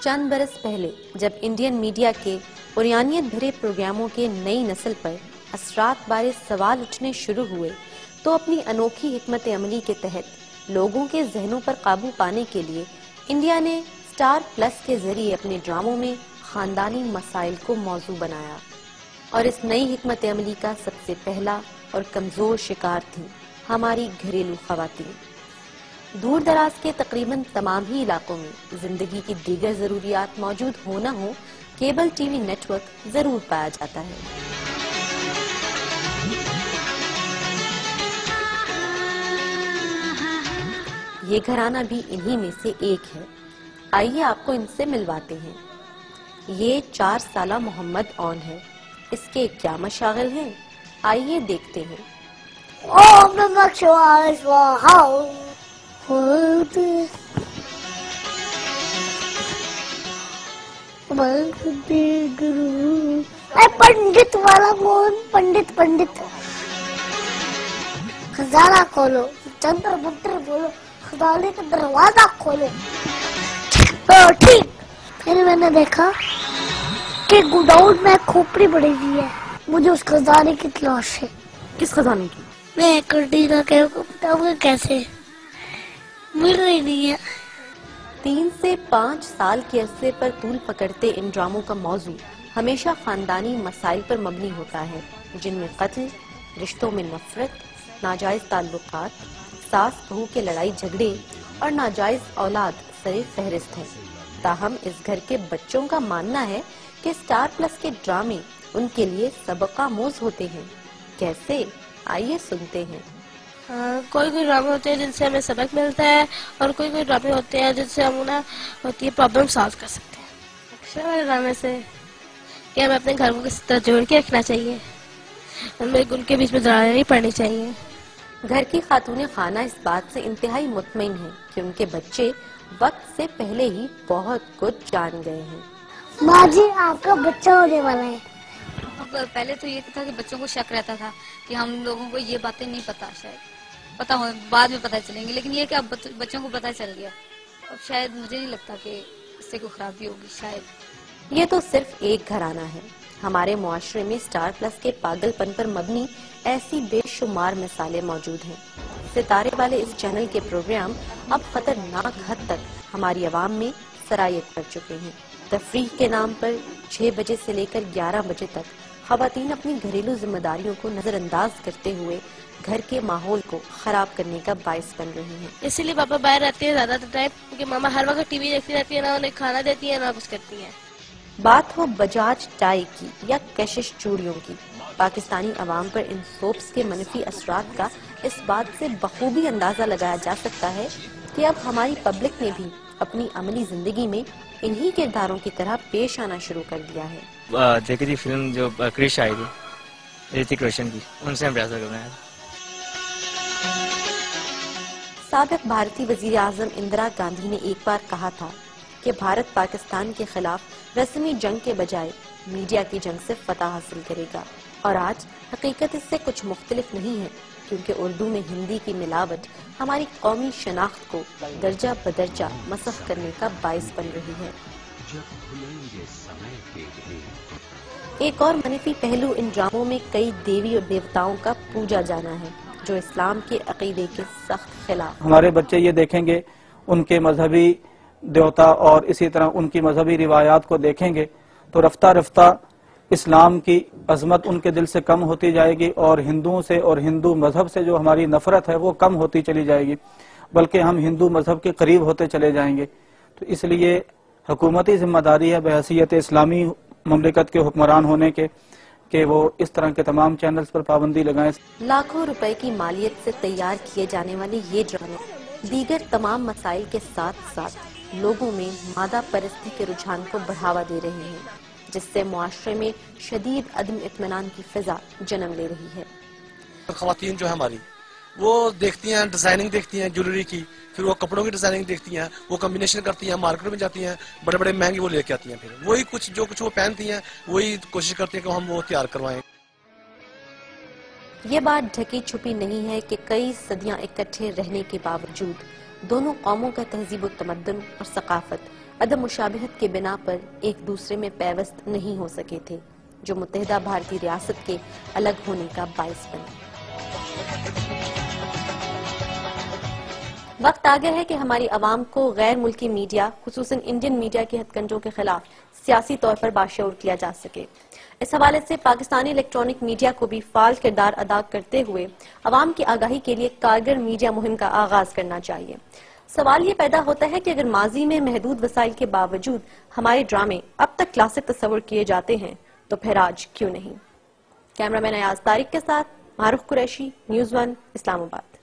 चंद बरस पहले जब इंडियन मीडिया के उरियानियत भरे प्रोग्रामों के नई नस्ल पर असरात बारे सवाल उठने शुरू हुए तो अपनी अनोखी हिकमत अमली के तहत लोगों के जहनों पर काबू पाने के लिए इंडिया ने स्टार प्लस के जरिए अपने ड्रामों में खानदानी मसाइल को मौजू बनाया। और इस नई हिकमत अमली का सबसे पहला और कमजोर शिकार थी हमारी घरेलू खवातीन। दूर दराज के तकरीबन तमाम ही इलाकों में जिंदगी की दीगर जरूरियात मौजूद हो न हो, केबल टीवी नेटवर्क जरूर पाया जाता है। ये घराना भी इन्हीं में से एक है। आइए आपको इनसे मिलवाते हैं। ये 4 साला मोहम्मद ऑन है। इसके क्या मशागिल हैं, आइए देखते हैं। पंडित वाला मोहन, पंडित पंडित खजाना खोलो, चंद्र मंत्र बोलो, खजाने का दरवाजा खोलो। ठीक। फिर मैंने देखा कि गोडाउन में खोपड़ी पड़ी हुई है। मुझे उस खजाने की तलाश है। किस खजाने की? मैं कंटीना बताऊंगा कैसे, मिल रही नहीं है। 3 से 5 साल के अरसे पर तूल पकड़ते इन ड्रामों का मौजू हमेशा खानदानी मसाइल पर मबनी होता है, जिनमें कत्ल, रिश्तों में नफरत, नाजायज ताल्लुकात, सास बहू के लड़ाई झगड़े और नाजायज औलाद सरे फहरिस्त है। ताहम इस घर के बच्चों का मानना है कि स्टार प्लस के ड्रामे उनके लिए सबक-आमूज होते हैं। कैसे, आइए सुनते हैं। कोई कोई ड्रामे होते हैं जिनसे हमें सबक मिलता है और कोई कोई ड्रामे होते हैं जिनसे हम ना होती है प्रॉब्लम सॉल्व कर सकते हैं। अक्सर वाले ड्रामे से कि हमें अपने घर को किस तरह जोड़ के रखना चाहिए, हमें उनके बीच में दरारें नहीं पड़नी चाहिए। घर की खातून खाना इस बात से इंतहाई मुतमईन है कि उनके बच्चे वक्त से पहले ही बहुत कुछ जान गए हैं। माँ जी, आपका बच्चा होने वाला है। अब पहले तो ये था कि बच्चों को शक रहता था कि हम लोगों को ये बातें नहीं पता, शायद पता हो बाद में पता चलेंगी, लेकिन ये कि अब बच्चों को पता चल गया। अब शायद मुझे नहीं लगता कि इससे कोई खराबी होगी। शायद ये तो सिर्फ एक घराना है। हमारे मुआशरे में स्टार प्लस के पागलपन पर मबनी ऐसी बेशुमार मिसालें मौजूद हैं। सितारे वाले इस चैनल के प्रोग्राम अब खतरनाक हद तक हमारी आवाम में सरायत कर चुके हैं। तफरीह के नाम पर 6 बजे से लेकर 11 बजे तक खवातीन अपनी घरेलू जिम्मेदारियों को नजरअंदाज करते हुए घर के माहौल को खराब करने का बायस बन रही हैं। इसीलिए पापा बाहर रहते हैं ज्यादा टाइम, क्योंकि मामा हर वक्त टीवी देखती रहती है, ना उन्हें खाना देती है ना कुछ करती है। बात हो बजाज टाई की या कैशिश चूड़ियों की, पाकिस्तानी अवाम पर इन सोप्स के मनफी असरात का इस बात से बखूबी अंदाजा लगाया जा सकता है कि अब हमारी पब्लिक ने भी अपनी अमली जिंदगी में इन्हीं किरदारों की तरह पेश आना शुरू कर दिया है। देखी थी फिल्म जो क्रिश आई थी ऋतिक रोशन की, उनसे हम प्रयास कर रहे हैं। साबिक भारतीय वजीर आजम इंदिरा गांधी ने एक बार कहा था कि भारत पाकिस्तान के खिलाफ रस्मी जंग के बजाय मीडिया की जंग से फतह हासिल करेगा। और आज हकीकत इससे कुछ मुख्तलिफ नहीं है, क्योंकि उर्दू में हिंदी की मिलावट हमारी कौमी शनाख्त को दर्जा बदर्जा मसख करने का बाइस बन रही है। एक और मनफी पहलू इन ड्रामों में कई देवी और देवताओं का पूजा जाना है, जो इस्लाम के अकीदे के सख्त खिलाफ। हमारे बच्चे ये देखेंगे, उनके मजहबी देवता और इसी तरह उनकी मजहबी रिवायात को देखेंगे तो रफ्ता रफ्ता इस्लाम की अजमत उनके दिल से कम होती जाएगी और हिंदुओं से और हिंदू मजहब से जो हमारी नफरत है वो कम होती चली जाएगी, बल्कि हम हिंदू मजहब के करीब होते चले जाएंगे। तो इसलिए हुकूमती जिम्मेदारी है बहैसियत इस्लामी ममलिकत के हुक्मरान होने के कि वो इस तरह के तमाम चैनल्स पर पाबंदी लगाएं। लाखों रुपए की मालियत से तैयार किए जाने वाले ये ड्रामे दीगर तमाम मसाइल के साथ साथ लोगों में मादा परस्ती के रुझान को बढ़ावा दे रहे हैं, जिससे मुआशरे में शदीद अदम इत्मीनान की फिजा जन्म ले रही है। खवातीन जो है हमारी, वो देखती हैं, डिजाइनिंग देखती हैं ज्वेलरी की, फिर वो कपड़ों की डिजाइनिंग देखती हैं, वो कॉम्बिनेशन करती हैं, मार्केट में जाती हैं, बड़े बड़े महंगे वो लेके आती हैं, फिर वही कुछ जो कुछ वो पहनती हैं वही कोशिश करती हैं कि हम वो तैयार करवाएं। ये बात ढकी छुपी नहीं है कि कई सदियां इकट्ठे रहने के बावजूद دونوں قوموں کا تہذیب و تمدن اور ثقافت عدم مشابہت کے بنا پر ایک دوسرے میں پیوست نہیں ہو سکے تھے، جو متحدہ بھارتی ریاست کے الگ ہونے کا باعث بنے۔ وقت آ گیا ہے کہ ہماری عوام کو غیر ملکی میڈیا، خصوصاً انڈین میڈیا کے ہتھ کنڈوں کے خلاف سیاسی طور پر باشعور کیا جا سکے۔ اس حوالے سے پاکستانی الیکٹرانک میڈیا کو بھی فعال کردار ادا کرتے ہوئے عوام کی آگاہی کے لیے کارگر میڈیا مہم کا آغاز کرنا چاہیے۔ سوال یہ پیدا ہوتا ہے کہ اگر ماضی میں محدود وسائل کے باوجود ہمارے ڈرامے اب تک کلاسک تصور کیے جاتے ہیں تو پھر آج کیوں نہیں؟ کیمرہ مین ایاز طارق کے ساتھ معروف قریشی، نیوز 1، اسلام آباد۔